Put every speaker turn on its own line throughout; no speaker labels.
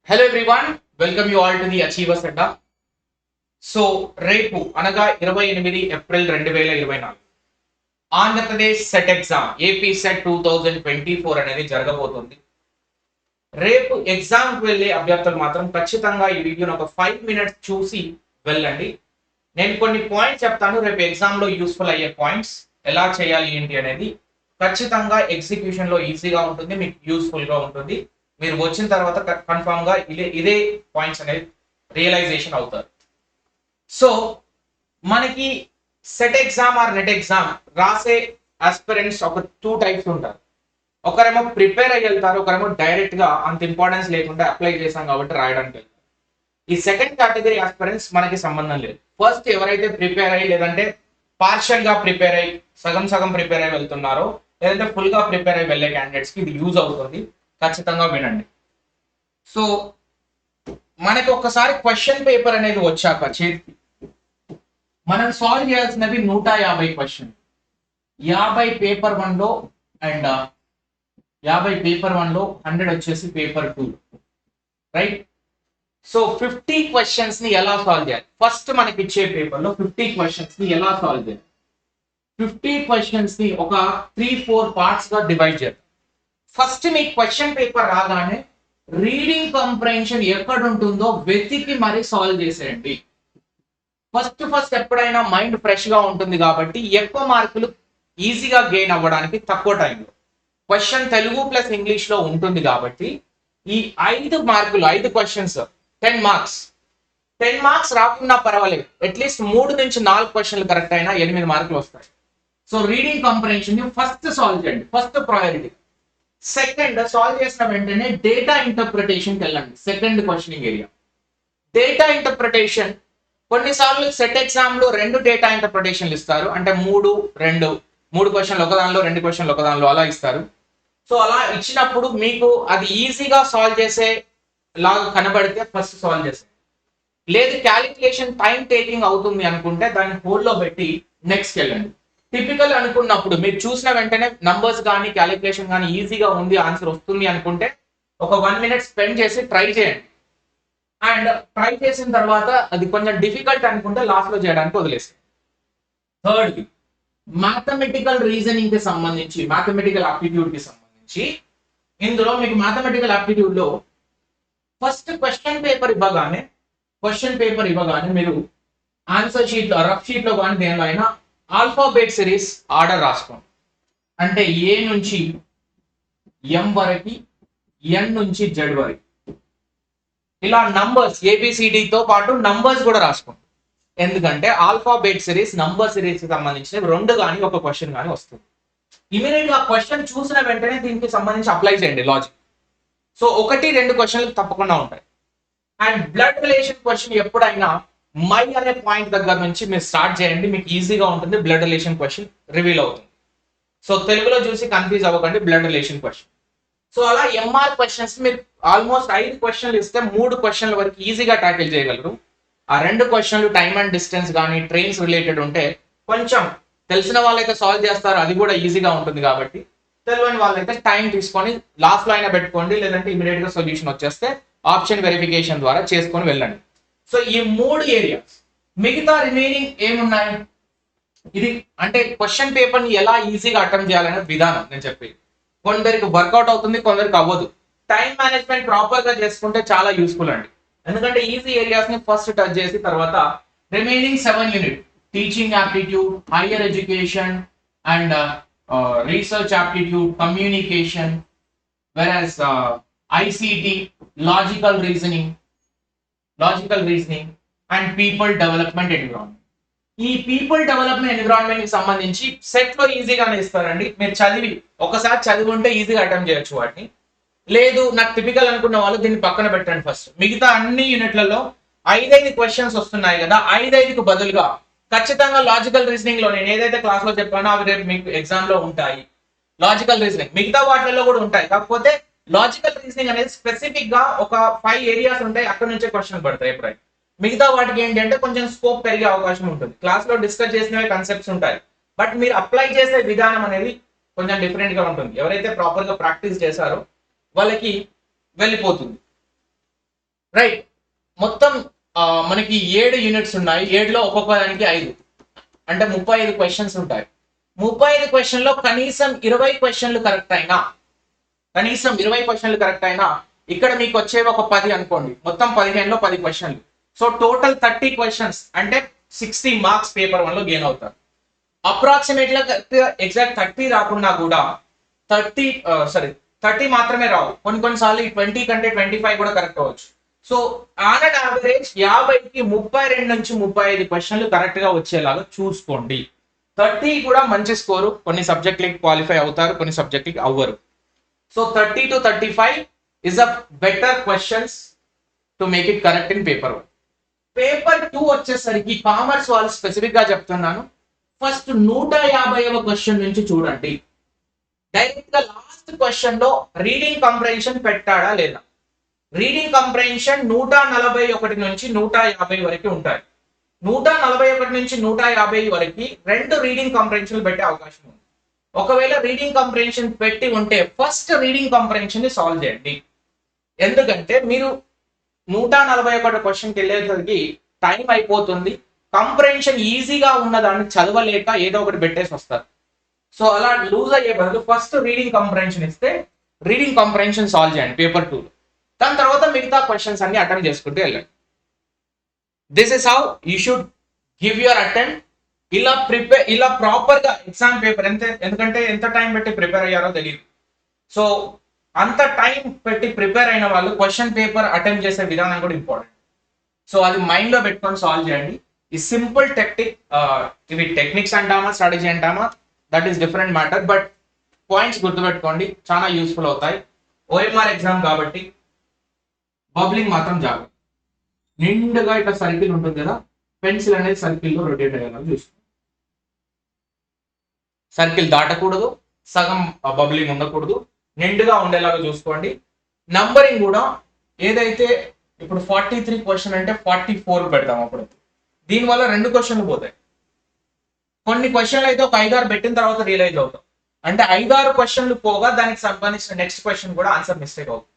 Hello everyone, welcome you all to the Achievers Adda. So రేపు అనగా 28 April 2024 Andhra Pradesh set exam AP set 2024 అనేది జరగబోతుంది. రేపు ఎగ్జామ్కి వెళ్ళే అభ్యర్థులు మాత్రం ఖచ్చితంగా ఈ వీడియోని ఒక 5 మినిట్స్ చూసి వెళ్ళండి. నేను కొన్ని పాయింట్స్ చెప్తాను, రేపు ఎగ్జామ్లో యూస్ఫుల్ అయ్యే పాయింట్స్ ఎలా చేయాలి ఏంటి అనేది. ఖచ్చితంగా ఎగ్జిక్యూషన్లో ఈజీగా ఉంటుంది, మీకు యూస్ఫుల్గా ఉంటుంది. మీరు వచ్చిన తర్వాత కన్ఫామ్గా ఇదే పాయింట్స్ అనేది రియలైజేషన్ అవుతారు. సో మనకి SET exam or NET exam రాసే ఆస్పిరెంట్స్ ఒక 2 టైప్స్ ఉంటారు. ఒకరేమో ప్రిపేర్ అయ్యి వెళ్తారు, ఒకరేమో డైరెక్ట్ గా అంత ఇంపార్టెన్స్ లేకుండా అప్లై చేశాం కాబట్టి రాయడానికి వెళ్తారు. ఈ సెకండ్ కేటగిరీ ఆస్పిరెంట్స్ మనకి సంబంధం లేదు. ఫస్ట్ ఎవరైతే ప్రిపేర్ అయ్యి లేదంటే పార్షియల్ గా ప్రిపేర్ అయ్యి సగం సగం ప్రిపేర్ అయ్యి వెళ్తున్నారో లేదంటే ఫుల్ గా ప్రిపేర్ అయ్యి వెళ్ళే క్యాండిడేట్స్ కి ఇది యూజ్ అవుతుంది. ఖచ్చితంగా వినండి. సో మనకి ఒక్కసారి క్వశ్చన్ పేపర్ అనేది వచ్చాక చేతికి మనం సాల్వ్ చేయాల్సినవి 150 క్వశ్చన్. 50 పేపర్ 1 లో అండ్ 50 పేపర్ 1 లో 100 వచ్చేసి పేపర్ 2, రైట్? సో 50 క్వశ్చన్స్ ని ఎలా సాల్వ్ చేయాలి? ఫస్ట్ మనకి ఇచ్చే పేపర్ లో 50 క్వశ్చన్స్ ని ఎలా సాల్వ్ చేయాలి? 50 క్వశ్చన్స్ ని ఒక 3-4 పార్ట్స్ గా డివైడ్ చేద్దాం. ఫస్ట్ మీ క్వశ్చన్ పేపర్ రాగానే రీడింగ్ కంప్రహెన్షన్ ఎక్కడ ఉంటుందో వెతికి మరి సాల్వ్ చేసేయండి. ఫస్ట్ ఎప్పుడైనా మైండ్ ఫ్రెష్ గా ఉంటుంది కాబట్టి ఎక్కువ మార్కులు ఈజీగా గెయిన్ అవ్వడానికి తక్కువ టైంలో. క్వశ్చన్ తెలుగు ప్లస్ ఇంగ్లీష్ లో ఉంటుంది కాబట్టి ఈ 5 మార్కులు 5 క్వశ్చన్స్ 10 మార్క్స్. 10 మార్క్స్ రాకుండా పర్వాలేదు, అట్లీస్ట్ 3 నుంచి 4 క్వశ్చన్లు కరెక్ట్ అయినా 8 మార్కులు వస్తాయి. So reading comprehension first solve చేయండి, ఫస్ట్ ప్రయారిటీ. సెకండ్, సాల్వ్ చేసిన వెంటనే డేటా ఇంటర్ప్రిటేషన్కి వెళ్ళండి. Second questioning area data interpretation. కొన్నిసార్లు సెట్ ఎగ్జామ్ లో 2 డేటా ఇంటర్ప్రిటేషన్లు ఇస్తారు, అంటే 3 క్వశ్చన్లు ఒక దానిలో 2 క్వశ్చన్లు ఒక దానిలో అలా ఇస్తారు. సో అలా ఇచ్చినప్పుడు మీకు అది ఈజీగా సాల్వ్ చేసే లాగా కనబడితే ఫస్ట్ సాల్వ్ చేసే, లేదు క్యాలిక్యులేషన్ టైం టేకింగ్ అవుతుంది అనుకుంటే దాన్ని హోల్డ్ లో పెట్టి నెక్స్ట్ వెళ్ళండి. టిపికల్ అనుకున్నప్పుడు మీరు చూసిన వెంటనే నంబర్స్ కానీ క్యాలిక్యులేషన్ కానీ ఈజీగా ఉంది, ఆన్సర్ వస్తుంది అనుకుంటే ఒక 1 మినిట్ స్పెండ్ చేసి ట్రై చేయండి. అండ్ ట్రై చేసిన తర్వాత అది కొంచెం డిఫికల్ట్ అనుకుంటే లాస్ట్ లో చేయడానికి వదిలేస్తాం. థర్డ్, మ్యాథమెటికల్ రీజనింగ్ కి సంబంధించి, మ్యాథమెటికల్ ఆప్టిట్యూడ్ కి సంబంధించి ఇందులో మీకు మ్యాథమెటికల్ ఆప్టిట్యూడ్ లో ఫస్ట్ క్వశ్చన్ పేపర్ ఇవ్వగానే మీరు ఆన్సర్ షీట్ లో రఫ్ షీట్ లో కానీ దేనిలో అయినా ఆల్ఫాబెట్ సిరీస్ ఆర్డర్ రాసుకోండి. అంటే ఏ నుంచి ఎం వరకు, ఎన్ నుంచి జెడ్ వరకు, ఇలా నంబర్స్ ఏబిసిడితో పాటు నంబర్స్ కూడా రాసుకోండి. ఎందుకంటే ఆల్ఫాబెట్ సిరీస్ నంబర్ సిరీస్ కి సంబంధించిన 2 కానీ ఒక క్వశ్చన్ కానీ వస్తుంది. ఇమీడియట్ గా క్వశ్చన్ చూసిన వెంటనే దీనికి సంబంధించి అప్లై చేయండి లాజిక్. సో 1-2 క్వశ్చన్లు తప్పకుండా ఉంటాయి. అండ్ బ్లడ్ రిలేషన్ క్వశ్చన్ ఎప్పుడైనా మై అనే పాయింట్ దగ్గర నుంచి మీరు స్టార్ట్ చేయండి, మీకు ఈజీగా ఉంటుంది. బ్లడ్ రిలేషన్ క్వశ్చన్ రివీల్ అవుతుంది. సో తెలుగులో చూసి కన్ఫ్యూజ్ అవ్వకండి, బ్లడ్ రిలేషన్ క్వశ్చన్. సో అలా ఎంఆర్ క్వశ్చన్స్ మీరు ఆల్మోస్ట్ 5 క్వశ్చన్లు ఇస్తే 3 క్వశ్చన్ల వరకు ఈజీగా ట్యాకిల్ చేయగలరు. ఆ 2 క్వశ్చన్లు టైమ్ అండ్ డిస్టెన్స్ కానీ ట్రైన్స్ రిలేటెడ్ ఉంటే కొంచెం తెలిసిన వాళ్ళైతే సాల్వ్ చేస్తారు, అది కూడా ఈజీగా ఉంటుంది. కాబట్టి తెలియని వాళ్ళైతే టైం తీసుకొని లాస్ట్ లో అయినా పెట్టుకోండి, లేదంటే ఇమీడియట్ గా సొల్యూషన్ వచ్చేస్తే ఆప్షన్ వెరిఫికేషన్ ద్వారా చేసుకొని వెళ్ళండి. సో ఈ 3 ఏరియాస్. మిగతా రిమైనింగ్ ఏమున్నాయి? ఇది అంటే క్వశ్చన్ పేపర్ ని ఎలా ఈజీగా అటెంప్ట్ చేయాలనే విధానం నేను చెప్పేది. కొందరికి వర్కౌట్ అవుతుంది, కొందరికి అవ్వదు. టైం మేనేజ్మెంట్ ప్రాపర్ గా చేసుకుంటే చాలా యూస్ఫుల్ అండి. ఎందుకంటే ఈజీ ఏరియాస్ ని ఫస్ట్ టచ్ చేసి తర్వాత remaining 7 unit teaching aptitude, higher education and research aptitude, communication, versus ICT, logical reasoning and people development environment. ఈ పీపుల్ డెవలప్మెంట్ ఎన్విరాన్మెంట్ కి సంబంధించి సెట్ లో ఈజీగానే ఇస్తారండి. మీరు ఒకసారి చదివి ఉంటే ఈజీగా అటెంప్ట్ చేయొచ్చు వాటిని. లేదు నాకు టిపికల్ అనుకున్న వాళ్ళు దీన్ని పక్కన పెట్టండి. ఫస్ట్ మిగతా అన్ని యూనిట్లలో 5 క్వశ్చన్స్ వస్తున్నాయి కదా, 5కు బదులుగా ఖచ్చితంగా లాజికల్ రీజనింగ్ లో నేను ఏదైతే క్లాస్ లో చెప్పానో అవి రేపు మీకు ఎగ్జామ్ లో ఉంటాయి. లాజికల్ రీజనింగ్ మిగతా వాటిల్లో కూడా ఉంటాయి, కాకపోతే లాజికల్ రీజనింగ్ అనేది స్పెసిఫిక్ గా ఒక 5 ఏరియాస్ ఉంటాయి, అక్కడ నుంచే క్వశ్చన్ పడతాయి ఎప్పుడైనా. మిగతా వాటికి ఏంటి అంటే కొంచెం స్కోప్ పెరిగే అవకాశం ఉంటుంది. క్లాస్ లో డిస్కస్ చేసినవి కాన్సెప్ట్స్ ఉంటాయి, బట్ మీరు అప్లై చేసే విధానం అనేది కొంచెం డిఫరెంట్ గా ఉంటుంది. ఎవరైతే ప్రాపర్ గా ప్రాక్టీస్ చేశారో వాళ్ళకి వెళ్ళిపోతుంది. రైట్. మొత్తం మనకి 7 యూనిట్స్ ఉన్నాయి. 7లో ఒక్కొక్క దానికి 5 అంటే 35 క్వశ్చన్స్ ఉంటాయి. 35 క్వశ్చన్లో కనీసం 20 క్వశ్చన్లు కరెక్ట్ అయినా ఇక్కడ మీకు వచ్చేవి ఒక 10 అనుకోండి, మొత్తం 15లో 10 క్వశ్చన్లు. సో టోటల్ 30 క్వశ్చన్స్ అంటే 60 మార్క్స్ పేపర్ 1లో గెయిన్ అవుతారు. అప్రాక్సిమేట్గా ఎగ్జాక్ట్ 30 రాకుండా కూడా 30 మాత్రమే రావు, కొన్నిసార్లు 20 కంటే 25 కూడా కరెక్ట్ అవ్వచ్చు. సో ఆన్ అండ్ యావరేజ్ 50కి 32 నుంచి 35 క్వశ్చన్లు కరెక్ట్ గా వచ్చేలాగా చూసుకోండి. 30 కూడా మంచి స్కోరు. కొన్ని సబ్జెక్టులకి క్వాలిఫై అవుతారు, కొన్ని సబ్జెక్టులకి అవ్వరు. So 30 to 35 is a better questions to make it correct in paper 1. Paper 2 వచ్చేసరికి కామర్స్ వాళ్ళు స్పెసిఫిక్ గా చెప్తున్నాను, ఫస్ట్ 150వ క్వశ్చన్ నుంచి చూడండి. డైరెక్ట్ గా లాస్ట్ క్వశ్చన్ లో రీడింగ్ కంప్రహెన్షన్ పెట్టాడా లేదా. రీడింగ్ కంప్రహెన్షన్ 141 నుంచి 150 వరకు ఉంటాయి. 141 నుంచి 150 వరకు 2 రీడింగ్ కంప్రహెన్షన్ పెట్టే అవకాశం ఉంది. ఒకవేళ రీడింగ్ కంప్రహెన్షన్ పెట్టి ఉంటే ఫస్ట్ రీడింగ్ కంప్రహెన్షన్ ని సాల్వ్ చేయండి. ఎందుకంటే మీరు 141 క్వశ్చన్కి వెళ్ళేసరికి టైం అయిపోతుంది. కంప్రహెన్షన్ ఈజీగా ఉన్నదాన్ని చదవలేక ఏదో ఒకటి పెట్టేసి వస్తారు. సో అలా లూజ్ అయ్యే బదులు ఫస్ట్ రీడింగ్ కంప్రహెన్షన్ ఇస్తే రీడింగ్ కంప్రహెన్షన్ సాల్వ్ చేయండి పేపర్ 2. దాని తర్వాత మిగతా క్వశ్చన్స్ అన్ని అటెంప్ట్ చేసుకుంటూ వెళ్ళండి. This is how you should give your attempt. ఇలా ప్రాపర్ గా ఎగ్జామ్ పేపర్ ఎందుకంటే ఎంత టైం పెట్టి ప్రిపేర్ అయ్యారో తెలియదు. సో అంత టైం పెట్టి ప్రిపేర్ అయిన వాళ్ళు క్వశ్చన్ పేపర్ అటెంప్ట్ చేసే విధానం కూడా ఇంపార్టెంట్. సో అది మైండ్ లో పెట్టుకొని సాల్వ్ చేయండి. ఈ సింపుల్ ఇవి టెక్నిక్స్ అంటామా స్ట్రాటజీ అంటామా that is different matter, but points గుర్తుపెట్టుకోండి, చాలా యూస్ఫుల్ అవుతాయి. ఓఎంఆర్ ఎగ్జామ్ కాబట్టి బబ్లింగ్ మాత్రం జాగ్రత్త. నిండుగా ఇట్లా సర్కిల్ ఉంటుంది కదా, పెన్సిల్ అనేది సర్కిల్లో రొటేట్ అయ్యేలా చూసుకోండి. సర్కిల్ దాటకూడదు, సగం బబ్లింగ్ ఉండకూడదు, నిండుగా ఉండేలాగా చూసుకోండి. నంబరింగ్ కూడా ఏదైతే ఇప్పుడు 43 క్వశ్చన్ అంటే 44 పెడతాం అప్పుడు. దీనివల్ల 2 క్వశ్చన్లు పోతాయి. కొన్ని క్వశ్చన్లు అయితే ఒక 5-6 పెట్టిన తర్వాత రియలైజ్ అవుతాం, అంటే 5-6 క్వశ్చన్లు పోగా దానికి సంబంధించిన నెక్స్ట్ క్వశ్చన్ కూడా ఆన్సర్ మిస్టేక్ అవుతుంది.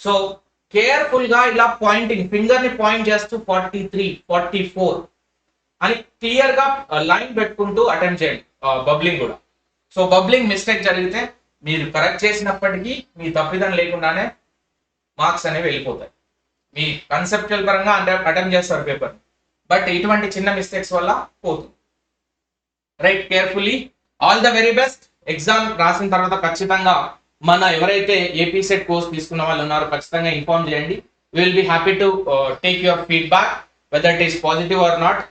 సో కేర్ఫుల్ గా ఇలా పాయింటింగ్ ఫింగర్ ని పాయింట్ చేస్తూ 43, 44 అని క్లియర్ గా లైన్ పెట్టుకుంటూ అటెంప్ట్ చేయండి బబ్లింగ్ కూడా. సో బబ్లింగ్ మిస్టేక్ జరిగితే మీరు కరెక్ట్ చేసినప్పటికీ మీ తప్పిదం లేకుండానే మార్క్స్ అనేవి వెళ్ళిపోతాయి. మీ కన్సెప్చువల్ పరంగా అటెంప్ట్ చేస్తారు పేపర్, బట్ ఇటువంటి చిన్న మిస్టేక్స్ వల్ల పోతుంది. Right, carefully. All the very best. Exam రాసిన తర్వాత ఖచ్చితంగా మన ఎవరైతే ఏపీ సెట్ కోర్స్ తీసుకున్న వాళ్ళు ఉన్నారో ఖచ్చితంగా ఇన్ఫార్మ్ చేయండి. Will be happy to take your feedback whether it is positive or not.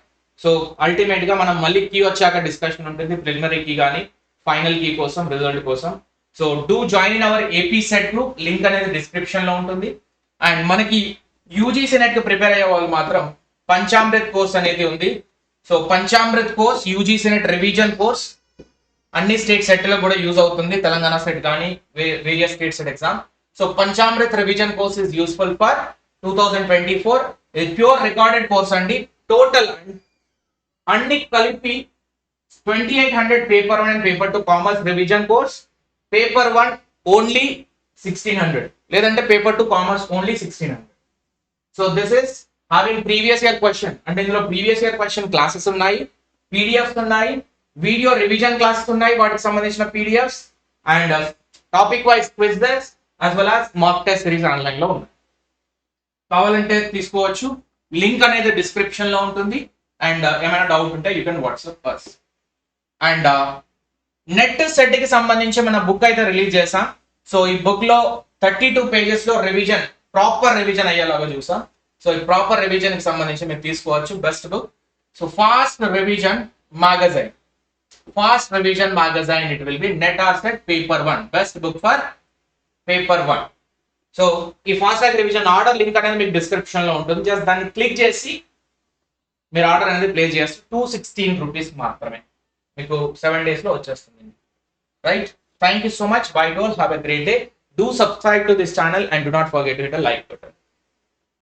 So ultimate గా మనం మళ్ళీ కీ వచ్చాక డిస్కషన్ ఉంటుంది, ప్రిలిమినరీ కీ కానీ ఫైనల్ కీ కోసం, రిజల్ట్ కోసం. So do join in our AP set group, link అనేది description లో ఉంటుంది. అండ్ మనకి యూజీసీ నెట్ కి ప్రిపేర్ అయ్యే వాళ్ళు మాత్రం పంచామృత్ కోర్స్ అనేది ఉంది. So Panchamrit course UGC NET revision course అన్ని స్టేట్ సెట్ లో కూడా యూజ్ అవుతుంది, తెలంగాణ సెట్ కానీ various state SET exam. So Panchamrit revision course is useful for 2024. ఇది ప్యూర్ రికార్డెడ్ కోర్స్ అండి. టోటల్ అన్ని కలిపి 2800 paper 1 and paper 2 commerce revision course. Paper 1 only 1600, లేదంటే paper 2 commerce only 1600. So this is having previous year question, అంటే ఇందులో previous year question classes ఉన్నాయి, PDFs ఉన్నాయి, video revision classes ఉన్నాయి వాటికి సంబంధించిన PDFs, and topic wise quizzes as well as mock test series online లో ఉన్నాయి. కావాలంటే తీసుకోవచ్చు, లింక్ అనేది డిస్క్రిప్షన్ లో ఉంటుంది. అండ్ ఏమైనా డౌట్ ఉంటే you can WhatsApp us. And net set కి సంబంధించి మన బుక్ అయితే రిలీజ్ చేసాం. సో ఈ బుక్ లో 32 పేజెస్ లో రివిజన్, ప్రాపర్ రివిజన్ అయ్యేలాగా చూసాం. సో ఈ ప్రాపర్ రివిజన్ కి సంబంధించి మీరు తీసుకోవచ్చు. Best book. So fast revision magazine, it will be net RSET paper 1, best book for paper 1. So ఈ fast track revision order link అనేది మీకు డిస్క్రిప్షన్ లో ఉంటుంది. జస్ట్ దాన్ని క్లిక్ చేసి మీరు ఆర్డర్ అనేది ప్లేస్ చేస్తే 216 రూపీస్ మాత్రమే మీకు 7 days లో వచ్చేస్తుంది. Right, thank you so much. Bye doll, have a great day. Do subscribe to this channel and do not forget to hit the like button.